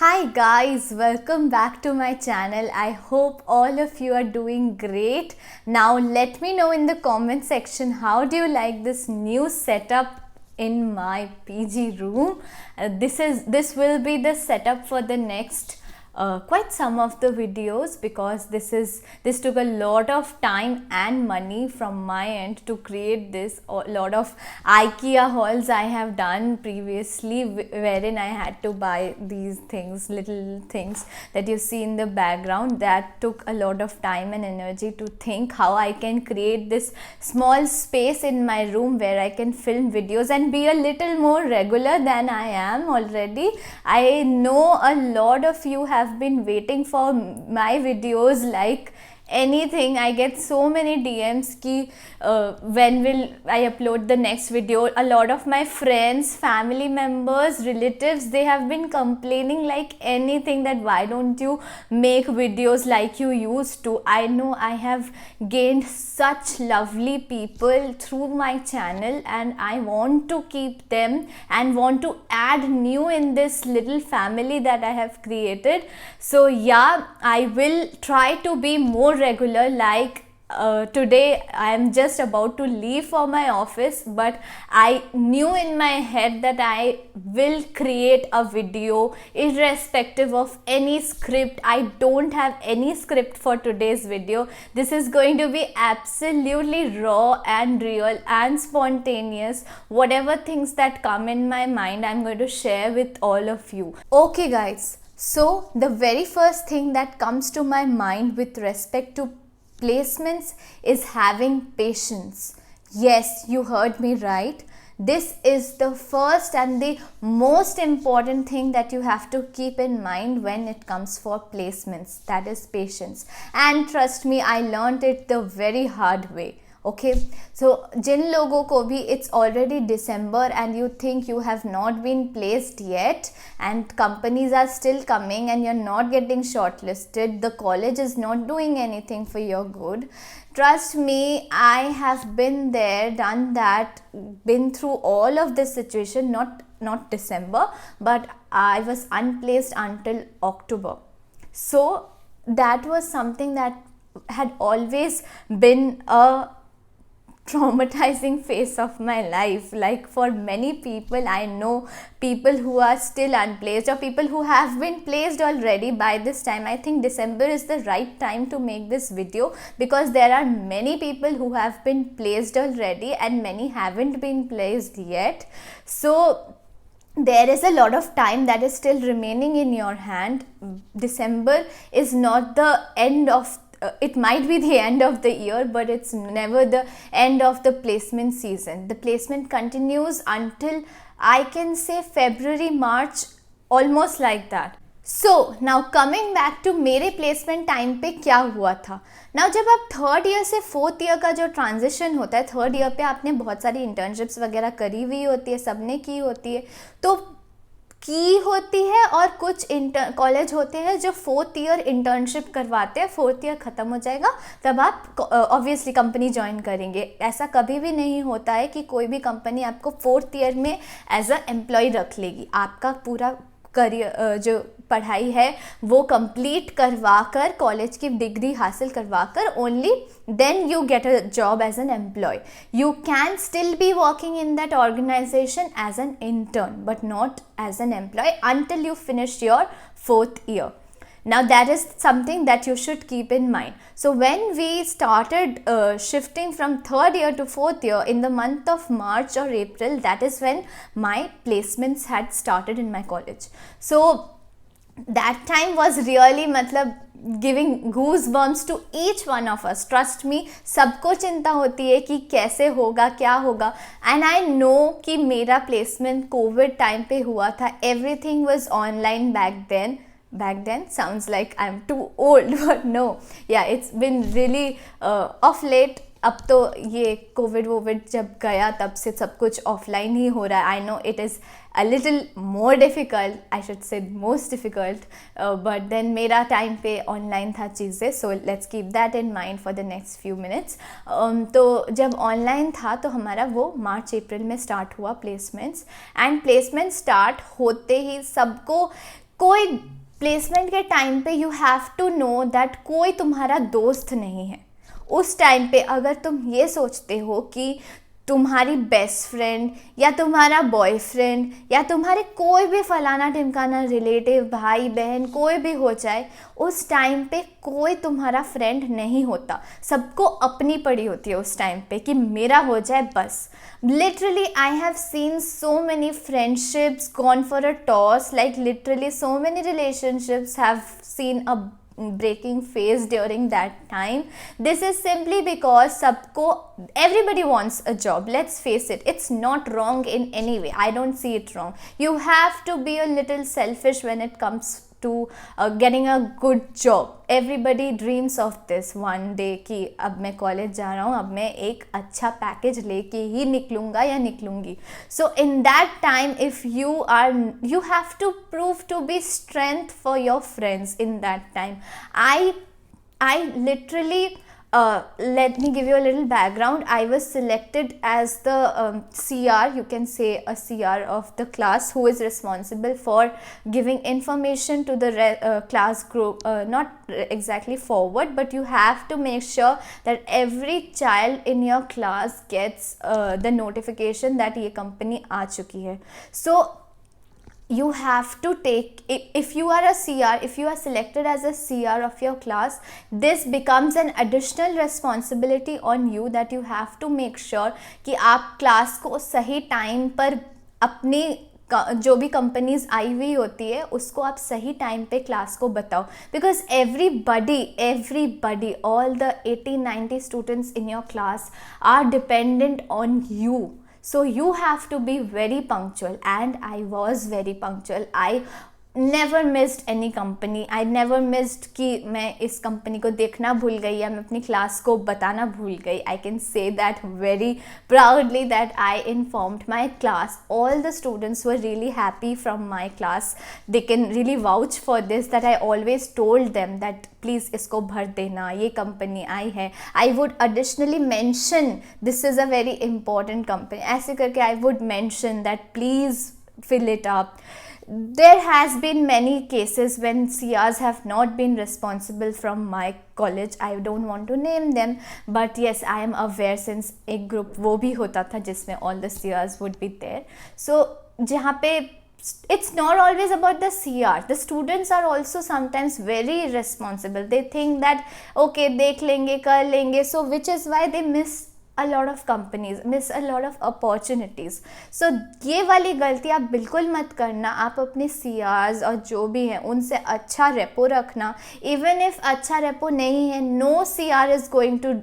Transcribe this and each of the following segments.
Hi guys, welcome back to my channel. I hope all of you are doing great. Now let me know in the comment section, how do you like this new setup in my PG room? This will be the setup for the next quite some of the videos, because this took a lot of time and money from my end to create this. A lot of IKEA hauls I have done previously, wherein I had to buy these things, little things that you see in the background. That took a lot of time and energy to think how I can create this small space in my room where I can film videos and be a little more regular than I am already. I know a lot of you have been waiting for my videos like anything. I get so many DMs ki when will I upload the next video. A lot of my friends, family members, relatives, they have been complaining like anything that why don't you make videos like you used to. I know I have gained such lovely people through my channel, and I want to keep them and want to add new in this little family that I have created. So yeah, I will try to be more regular. Like today I am just about to leave for my office, but I knew in my head that I will create a video irrespective of any script. I don't have any script for today's video. This is going to be absolutely raw and real and spontaneous. Whatever things that come in my mind, I'm going to share with all of you. Okay guys, so the very first thing that comes to my mind with respect to placements is having patience. Yes, you heard me right. This is the first and the most important thing that you have to keep in mind when it comes for placements. That is patience. And trust me, I learned it the very hard way. Okay, so जिन लोगों को भी it's already December and you think you have not been placed yet and companies are still coming and you're not getting shortlisted, the college is not doing anything for your good. Trust me, I have been there, done that, been through all of this situation. Not December, but I was unplaced until October. So that was something that had always been a traumatizing phase of my life. Like for many people, I know people who are still unplaced or people who have been placed already by this time. I think December is the right time to make this video, because there are many people who have been placed already and many haven't been placed yet. So there is a lot of time that is still remaining in your hand. December is not the end of it might be the end of the year, but it's never the end of the placement season. The placement continues until, I can say, February, March, almost like that. So now coming back to मेरे placement time पे क्या हुआ था. Now जब आप third year से fourth year का जो ट्रांजिशन होता है, थर्ड ईयर पे आपने बहुत सारी इंटर्नशिप्स वगैरह करी हुई होती है, सबने की होती है, तो की होती है. और कुछ कॉलेज होते हैं जो फोर्थ ईयर इंटर्नशिप करवाते हैं. फोर्थ ईयर ख़त्म हो जाएगा तब आप ऑब्वियसली कंपनी ज्वाइन करेंगे. ऐसा कभी भी नहीं होता है कि कोई भी कंपनी आपको फोर्थ ईयर में एज अ एम्प्लॉय रख लेगी. आपका पूरा करियर जो पढ़ाई है वो कंप्लीट करवा कर, कॉलेज की डिग्री हासिल करवा कर, only then you get a job as an employ. You can still be working in that organization as an intern, but not as an employ until you finish your fourth year. Now that is something that you should keep in mind. So when we started shifting from third year to fourth year in the month of March or April, that is when my placements had started in my college. So that time was really giving goosebumps to each one of us. Trust me, सबको चिंता होती है कि कैसे होगा, क्या होगा. And I know कि मेरा placement COVID time पे हुआ था. Everything was online back then. Back then sounds like I'm too old, but no, yeah, it's been really of late. अब तो ये कोविड जब गया तब से सब कुछ ऑफलाइन ही हो रहा है. I know it is a little more difficult, I should say most difficult, but then मेरा टाइम पे ऑनलाइन था चीज़ें. So let's keep that in mind for the next few minutes. तो जब ऑनलाइन था तो हमारा वो मार्च अप्रैल में स्टार्ट हुआ प्लेसमेंट्स. एंड प्लेसमेंट स्टार्ट होते ही सबको कोई प्लेसमेंट के टाइम पे you have to know that कोई तुम्हारा दोस्त नहीं है. उस टाइम पे अगर तुम ये सोचते हो कि तुम्हारी बेस्ट फ्रेंड या तुम्हारा बॉयफ्रेंड या तुम्हारे कोई भी फलाना ढिमकाना रिलेटिव, भाई बहन, कोई भी हो जाए, उस टाइम पे कोई तुम्हारा फ्रेंड नहीं होता. सबको अपनी पड़ी होती है उस टाइम पे कि मेरा हो जाए बस. Literally, I have seen so many friendships gone for a toss. Like literally, so many relationships have seen a breaking phase during that time. This is simply because everybody wants a job. Let's face it, it's not wrong in any way. I don't see it wrong. You have to be a little selfish when it comes to getting a good job. Everybody dreams of this one day कि अब मैं college जा रहा हूँ, अब मैं एक अच्छा पैकेज लेके ही निकलूँगा या निकलूँगी. So in that time, if you have to prove to be strength for your friends in that time. I literally let me give you a little background. I was selected as the CR, you can say a CR of the class, who is responsible for giving information to the class group, not exactly forward, but you have to make sure that every child in your class gets the notification that ये company आ चुकी है. So you have to take, if you are a CR, if you are selected as a CR of your class, this becomes an additional responsibility on you, that you have to make sure कि आप class को सही time पर अपनी जो भी companies आई हुई होती है उसको आप सही टाइम पे क्लास को बताओ. Because everybody all the 80-90 students in your class are dependent on you. So you have to be very punctual, and I was very punctual. I never missed any company. I never missed कि मैं इस company को देखना भूल गई या मैं अपनी क्लास को बताना भूल गई. I can say that very proudly that I informed my class. All the students were really happy from my class. They can really vouch for this, that I always told them that please इसको भर देना, ये company आई है. I would additionally mention this is a very important company. ऐसे करके I would mention that please fill it up. There has been many cases when CRs have not been responsible from my college. I don't want to name them, but yes, I am aware, since एक group वो भी होता था जिसमें all the CRs would be there. So जहाँ पे it's not always about the CR. The students are also sometimes very irresponsible. They think that okay, देख लेंगे, कर लेंगे, so which is why they miss a lot of companies, miss a lot of opportunities. So ये वाली गलती आप बिल्कुल मत करना. आप अपने CRs और जो भी हैं उनसे अच्छा रेपो रखना. Even if अच्छा रेपो नहीं है, no CR is going to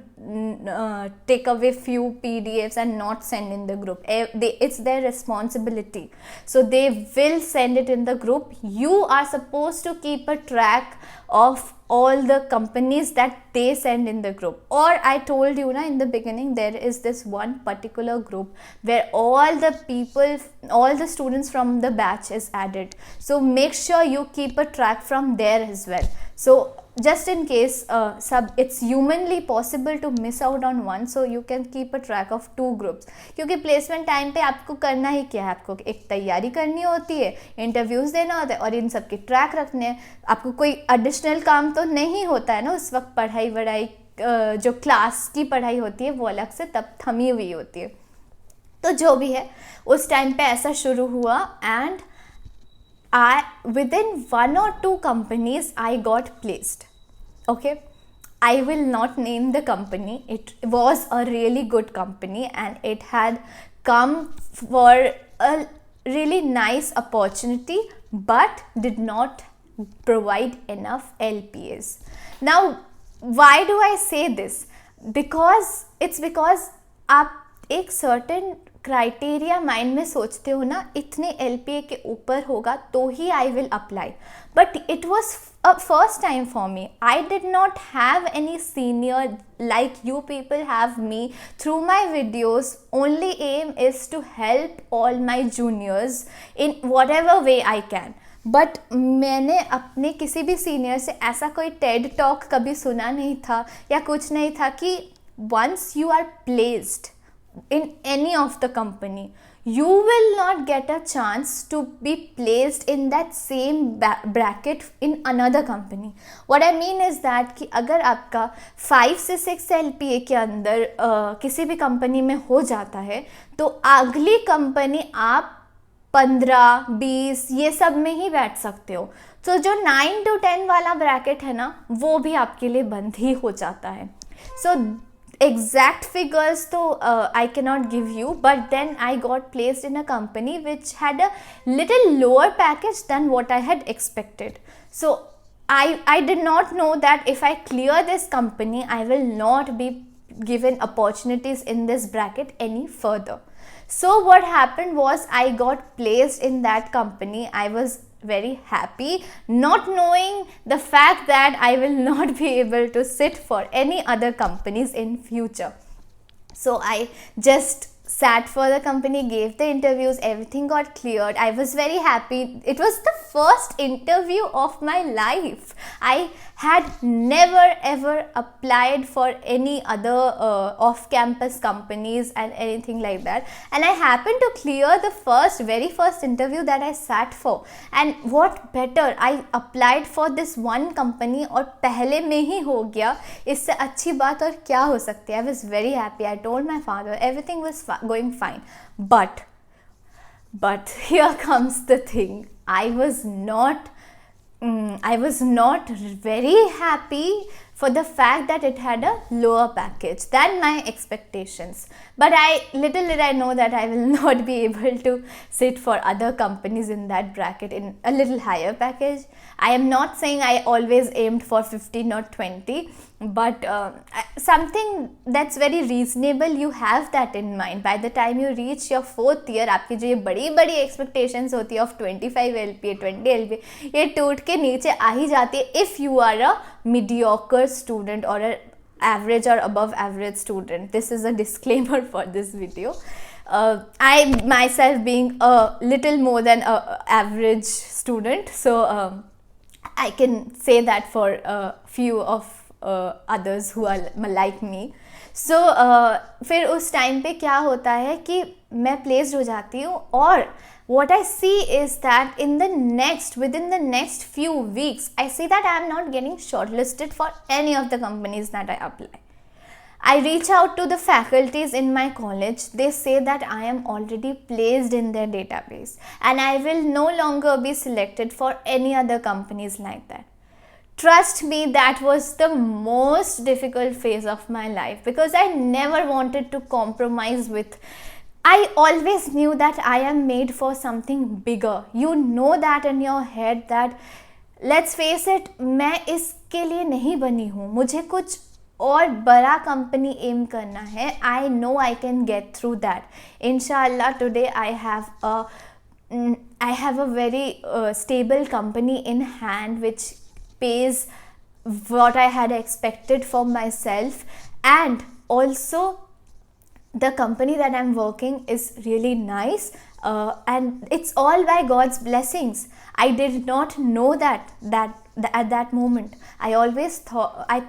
take away few PDFs and not send in the group. It's their responsibility, so they will send it in the group. You are supposed to keep a track of all the companies that they send in the group. Or I told you in the beginning, there is this one particular group where all the people, all the students from the batch is added. So make sure you keep a track from there as well. So just in case it's humanly possible to miss out on one, so you can keep a track of two groups. क्योंकि placement time पे आपको करना ही क्या है, आपको एक तैयारी करनी होती है, इंटरव्यूज़ देना होता है और इन सब के ट्रैक रखने हैं. आपको कोई एडिशनल काम तो नहीं होता है ना उस वक्त. पढ़ाई वढ़ाई जो क्लास की पढ़ाई होती है वो अलग से तब थमी हुई होती है. तो जो भी है उस टाइम पे ऐसा शुरू हुआ, and within 1 or 2 companies I got placed. Okay, I will not name the company. It was a really good company and it had come for a really nice opportunity, but did not provide enough LPAs. Now why do I say this? Because आप एक certain criteria mind में सोचते हो ना, इतने LPA के ऊपर होगा तो he I will apply. But it was a first time for me. I did not have any senior like you people have me through my videos. Only aim is to help all my juniors in whatever way I can. But मैंने अपने किसी भी senior से ऐसा कोई Ted talk कभी सुना नहीं था या कुछ नहीं था कि once you are placed in any of the company, you will not get a chance to be placed in that same bracket in another company. What I mean is that कि अगर आपका 5 से 6 LPA के अंदर किसी भी company में हो जाता है तो अगली कंपनी आप 15-20 ये सब में ही बैठ सकते हो. तो जो 9 to 10 वाला ब्रैकेट है ना वो भी आपके लिए बंद ही हो जाता है. सो exact figures तो I cannot give you, but then I got placed in a company which had a little lower package than what I had expected. So I did not know that if I clear this company I will not be given opportunities in this bracket any further. So what happened was I got placed in that company. I was very happy, not knowing the fact that I will not be able to sit for any other companies in future. So I just sat for the company, gave the interviews, everything got cleared. I was very happy. It was the first interview of my life. I had never ever applied for any other off-campus companies and anything like that, and I happened to clear the very first interview that I sat for. And what better, I applied for this one company और पहले में ही हो गया. इससे अच्छी बात और क्या हो सकती है. I was very happy. I told my father everything was going fine, but here comes the thing. I was not very happy for the fact that it had a lower package than my expectations. But little did I know that I will not be able to sit for other companies in that bracket in a little higher package. I am not saying I always aimed for 15 or 20, but something that's very reasonable, you have that in mind. By the time you reach your 4th year, आपकी जो ये बड़ी बड़ी expectations होती है of 25 LPA, 20 LPA, ये टूट के नीचे आ ही जाती है if you are a mediocre student or an average or above average student. This is a disclaimer for this video. I myself being a little more than a average student, so I can say that for a few of others who are like me. So फिर उस time पे क्या होता है कि मैं placed हो जाती हूँ और what I see is that within the next few weeks, I see that I am not getting shortlisted for any of the companies that I apply. I reach out to the faculties in my college. They say that I am already placed in their database and I will no longer be selected for any other companies like that. Trust me, that was the most difficult phase of my life because I never wanted to compromise with. I always knew that I am made for something bigger. You know that in your head that, let's face it, मैं इसके लिए नहीं बनी हूँ. मुझे कुछ और बड़ा कंपनी एम करना है. I know I can get through that. Inshallah, today I have a very stable company in hand which pays what I had expected for myself, and also the company that I'm working is really nice, and it's all by God's blessings. I did not know that at that moment. I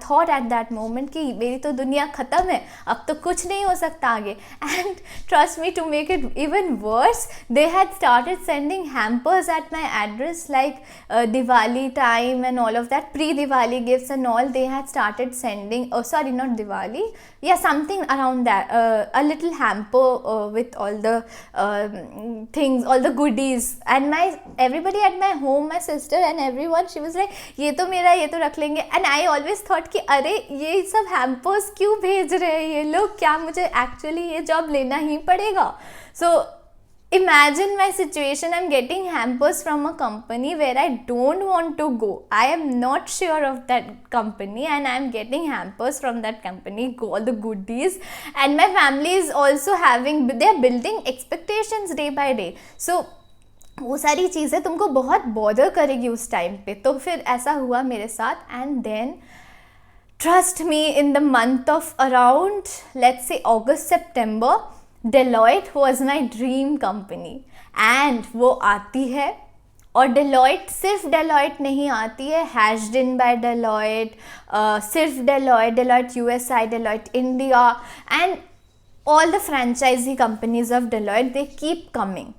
thought at that moment कि मेरी तो दुनिया ख़त्म है, अब तो कुछ नहीं हो सकता आगे. And trust me, to make it even worse, they had started sending hampers at my address, like Diwali time and all of that, pre-Diwali gifts and all. They had started sending, sorry, not Diwali, yeah, something around that, a little hamper with all the things, all the goodies. And everybody at my home, my sister and everyone, she was like, ये तो मेरा, ये तो रख लेंगे. And I always thought कि अरे ये सब hampers क्यों भेज रहे हैं ये लोग, क्या मुझे actually ये job लेना ही पड़ेगा. So imagine my situation. I'm getting hampers from a company where I don't want to go. I am not sure of that company and I'm getting hampers from that company, all the goodies. And my family is also they're building expectations day by day. So वो सारी चीज़ें तुमको बहुत bother करेगी उस time पे. तो फिर ऐसा हुआ मेरे साथ. And then trust me, in the month of around let's say August September, Deloitte was my dream company. And वो आती है, और डेलॉयट सिर्फ डेलॉयट नहीं आती है, हैश्ड इन बाय डेलॉयट, सिर्फ Deloitte, Deloitte USA, Deloitte India. And all the franchisee companies of Deloitte, they keep coming.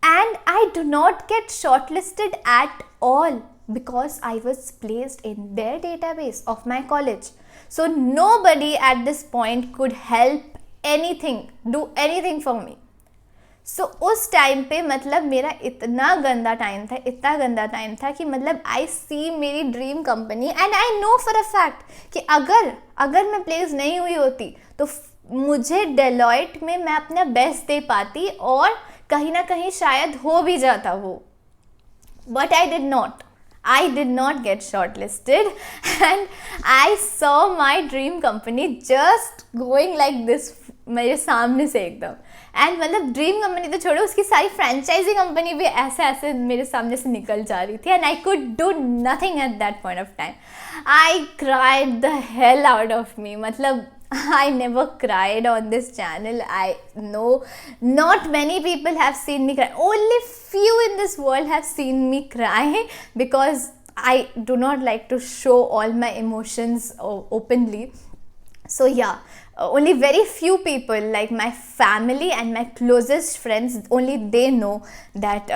And I do not get shortlisted at all because I was placed in their database of my college. So nobody at this point could help anything, do anything for me. सो उस time पे मतलब मेरा इतना गंदा time था कि मतलब आई सी मेरी dream company and I know for a fact कि अगर मैं प्लेस नहीं हुई होती तो मुझे डेलॉयट में मैं अपना बेस्ट दे पाती और कहीं ना कहीं शायद हो भी जाता वो, but I did not get shortlisted and I saw my dream company just going like this मेरे सामने से एकदम. एंड मतलब ड्रीम कंपनी तो छोड़ो, उसकी सारी फ्रेंचाइजी कंपनी भी ऐसे मेरे सामने से निकल जा रही थी and I could do nothing at that point of time. I cried the hell out of me. मतलब I never cried on this channel. I know not many people have seen me cry. Only few in this world have seen me cry because I do not like to show all my emotions openly. So yeah, only very few people like my family and my closest friends, only they know that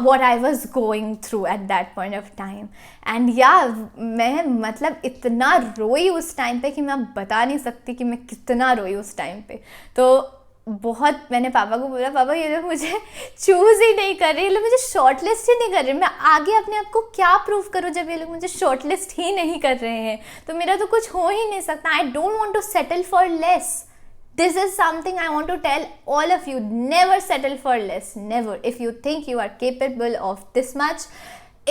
what I was going through at that point of time. And yeah, मैं मतलब इतना रोई उस time पे कि मैं बता नहीं सकती कि मैं कितना रोई उस टाइम पे. तो बहुत मैंने पापा को बोला, पापा ये लोग मुझे चूज़ ही नहीं कर रहे, ये लोग मुझे शॉर्ट लिस्ट ही नहीं कर रहे, मैं आगे अपने आप को क्या प्रूव करूँ जब ये लोग मुझे शॉर्ट लिस्ट ही नहीं कर रहे हैं, तो मेरा तो कुछ हो ही नहीं सकता. I don't want to settle for less. This is something I want to tell all of you. Never settle for less. Never. If you think you are capable of this much,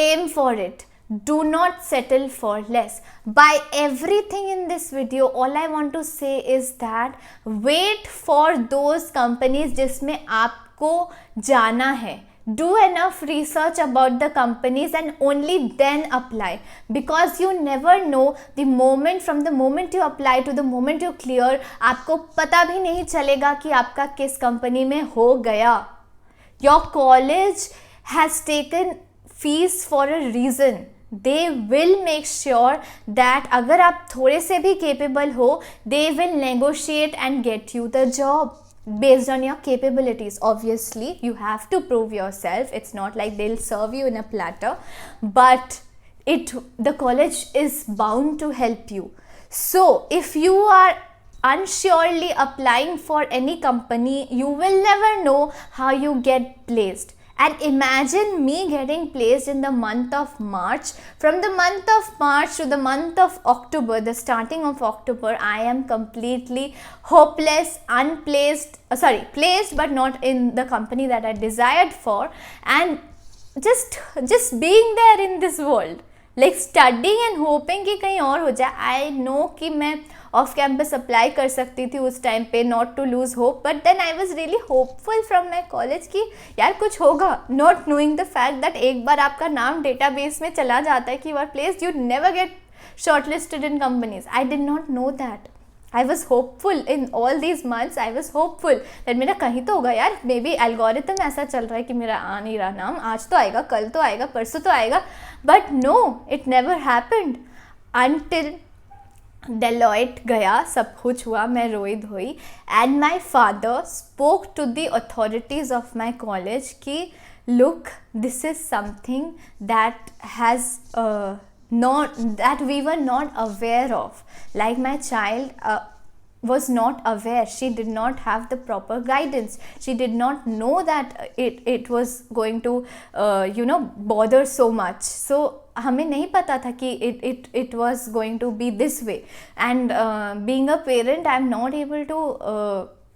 aim for it. Do not settle for less. By everything in this video, all I want to say is that wait for those companies जिसमें आपको जाना है. Do enough research about the companies and only then apply, because you never know the moment, from the moment you apply to the moment you clear, आपको पता भी नहीं चलेगा कि आपका किस कंपनी में हो गया. Your college has taken fees for a reason. They will make sure that अगर आप थोड़े से भी capable हो, they will negotiate and get you the job based on your capabilities. Obviously you have to prove yourself. It's not like they'll serve you in a platter, but the college is bound to help you. So if you are unsurely applying for any company, you will never know how you get placed. And imagine me getting placed in the month of March. From the month of March to the month of October, the starting of October, I am completely hopeless, placed but not in the company that I desired for, and just being there in this world, like studying and hoping कि कहीं और हो जाए. I know कि मैं off campus apply कर सकती थी उस टाइम पे, not to lose hope, but then I was really hopeful from my college कि यार कुछ होगा, not knowing the fact that एक बार आपका नाम डेटाबेस में चला जाता है कि you are placed, you never get shortlisted in companies. I did not know that. I was hopeful in all these months. I was hopeful that मेरा कहीं तो होगा यार, मे बी एल्गोरिथम ऐसा चल रहा है कि मेरा आ नहीं रहा नाम, आज तो आएगा, कल तो आएगा, परसों तो आएगा, but no, it never happened until Deloitte गया, सब कुछ हुआ, मैं रोई धोई, and my father spoke to the authorities of my college कि look, this is something that has that we were not aware of. Like my child was not aware. She did not have the proper guidance. She did not know that it was going to bother so much. So हमें नहीं पता था कि it was going to be this way. And being a parent, I'm not able to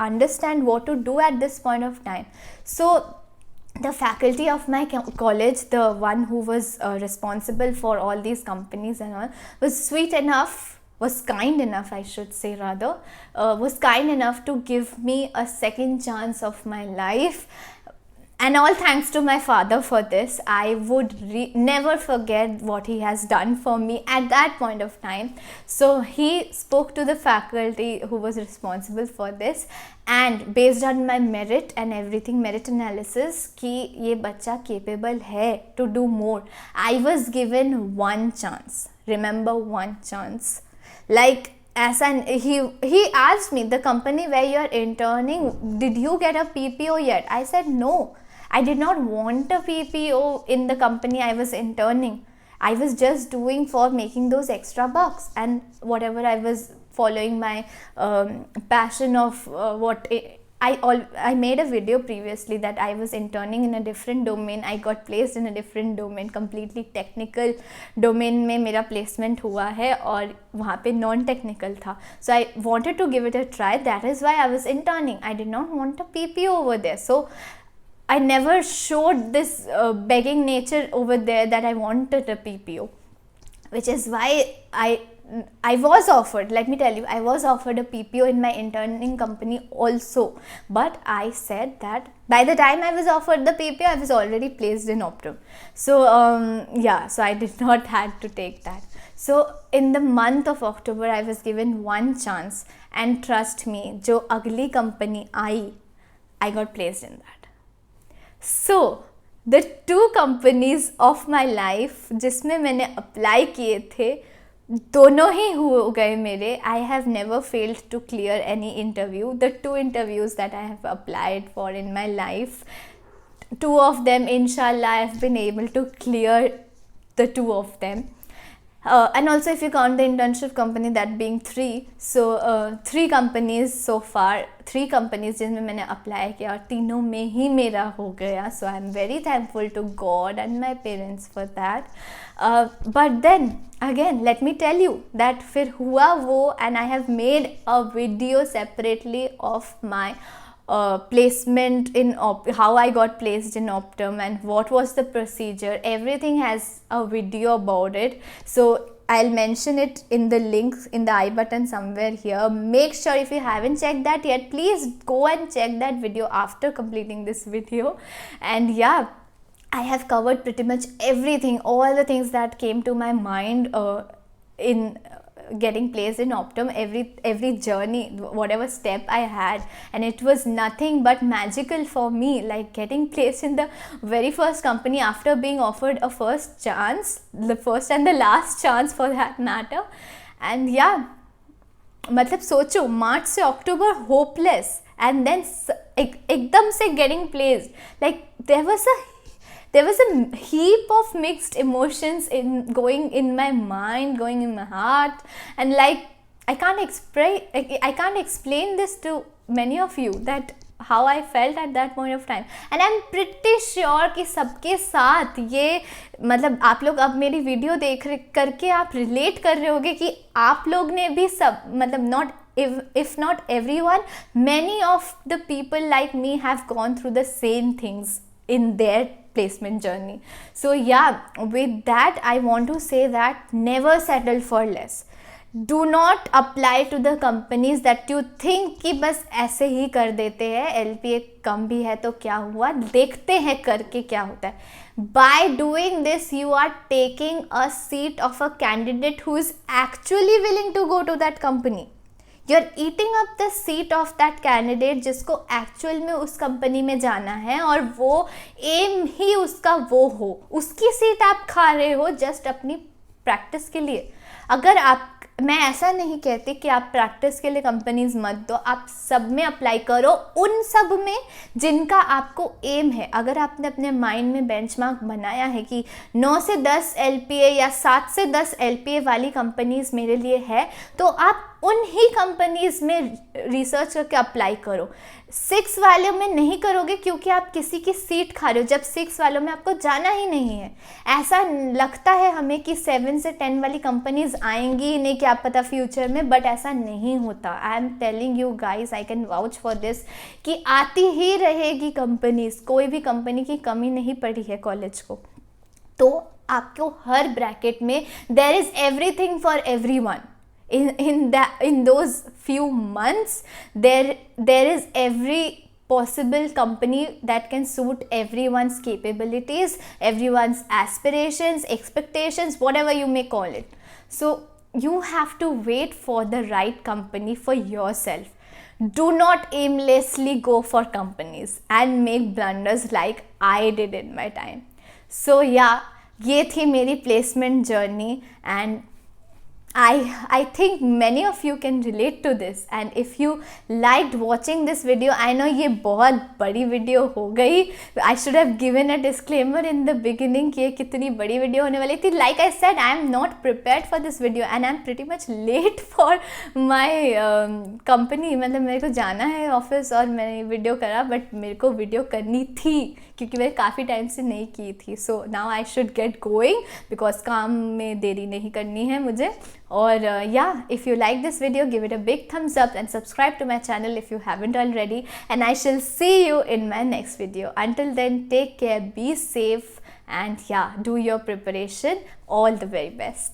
understand what to do at this point of time. So the faculty of my college, the one who was responsible for all these companies and all, was kind enough, I should say rather, was kind enough to give me a second chance of my life. And all thanks to my father for this. I would never forget what he has done for me at that point of time. So he spoke to the faculty who was responsible for this, and based on my merit and everything, merit analysis, कि ये बच्चा capable है to do more. I was given one chance. Remember, one chance. Like ऐसा he asked me, the company where you are interning, did you get a PPO yet? I said no, I did not want a PPO in the company I was interning. I was just doing for making those extra bucks, and whatever I was following my passion of I made a video previously that I was interning in a different domain. I got placed in a different domain, completely technical domain में मेरा placement हुआ है और वहाँ पे non technical था. So I wanted to give it a try. That is why I was interning. I did not want a PPO over there. So I never showed this begging nature over there that I wanted a PPO, which is why I was offered, let me tell you, I was offered a PPO in my interning company also, but I said that by the time I was offered the PPO, I was already placed in Optum. So so I did not had to take that. So in the month of October, I was given one chance, and trust me, जो अगली company I, I got placed in that. So the two companies of my life जिसमें मैंने apply किए थे, दोनों ही हो गए मेरे. I have never failed to clear any interview. The 2 interviews that I have applied for in my life, 2 of them, inshallah, I have been able to clear the 2 of them. And also if you count the internship company, that being 3, so 3 companies so far, 3 companies जिनमें मैंने apply किया और तीनों में ही मेरा हो गया. So I'm very thankful to God and my parents for that. But then again, let me tell you that फिर हुआ वो, and I have made a video separately of my placement in how I got placed in Optum and what was the procedure. Everything has a video about it, so I'll mention it in the links in the I button somewhere here. Make sure if you haven't checked that yet, please go and check that video after completing this video. And yeah, I have covered pretty much everything, all the things that came to my mind in getting placed in Optum, every journey, whatever step I had, and it was nothing but magical for me, like getting placed in the very first company after being offered a first chance, the first and the last chance for that matter. And yeah, मतलब सोचो, मार्च से अक्टूबर hopeless, and then एकदम से getting placed, like there was a heap of mixed emotions going in my mind, going in my heart, and like I can't explain this to many of you, that how I felt at that point of time. And I'm pretty sure कि सबके साथ ये, मतलब आप लोग अब मेरी video देख करके आप रिलेट कर रहे होगे कि आप लोग ने भी सब, मतलब not if not everyone, many of the people like me have gone through the same things in their placement journey. So yeah, with that I want to say that never settle for less. Do not apply to the companies that you think कि बस ऐसे ही कर देते हैं, LPA कम भी है तो क्या हुआ, देखते हैं करके क्या होता है. By doing this, you are taking a seat of a candidate who is actually willing to go to that company. You're eating up the seat of that candidate जिसको एक्चुअल में उस कंपनी में जाना है और वो एम ही उसका वो हो, उसकी सीट आप खा रहे हो जस्ट अपनी प्रैक्टिस के लिए. अगर आप, मैं ऐसा नहीं कहती कि आप प्रैक्टिस के लिए कंपनीज मत दो, आप सब में अप्लाई करो, उन सब में जिनका आपको एम है. अगर आपने अपने माइंड में बेंचमार्क बनाया है कि 9 से 10 LPA या 7 से 10 LPA वाली कंपनीज मेरे लिए है, तो आप उन ही कंपनीज में रिसर्च करके अप्लाई करो. 6 वालों में नहीं करोगे क्योंकि आप किसी की सीट खा रहे हो, जब 6 वालों में आपको जाना ही नहीं है. ऐसा लगता है हमें कि 7 से 10 वाली कंपनीज आएंगी नहीं, क्या पता फ्यूचर में, बट ऐसा नहीं होता. I am telling you guys, I can vouch for this कि आती ही रहेगी कंपनीज. कोई भी कंपनी की कमी नहीं पड़ी है कॉलेज को. तो आपको हर ब्रैकेट में there is everything for everyone. In those few months, there is every possible company that can suit everyone's capabilities, everyone's aspirations, expectations, whatever you may call it. So you have to wait for the right company for yourself. Do not aimlessly go for companies and make blunders like I did in my time. So yeah, ये थी मेरी placement journey, and I think many of you can relate to this, and if you liked watching this video, I know ये बहुत बड़ी video हो गई. I should have given a disclaimer in the beginning कि ये कितनी बड़ी video होने वाली थी. Like I said, I am not prepared for this video and I am pretty much late for my company. मतलब मेरे को जाना है ऑफिस और मैंने वीडियो करा, बट मेरे को वीडियो करनी थी क्योंकि मैंने काफ़ी टाइम से नहीं की थी. So now I should get going because काम में देरी नहीं करनी है मुझे. और yeah, if you like this video, give it a big thumbs up and subscribe to my channel if you haven't already, and I shall see you in my next video. Until then, take care, be safe, and yeah, do your preparation. All the very best.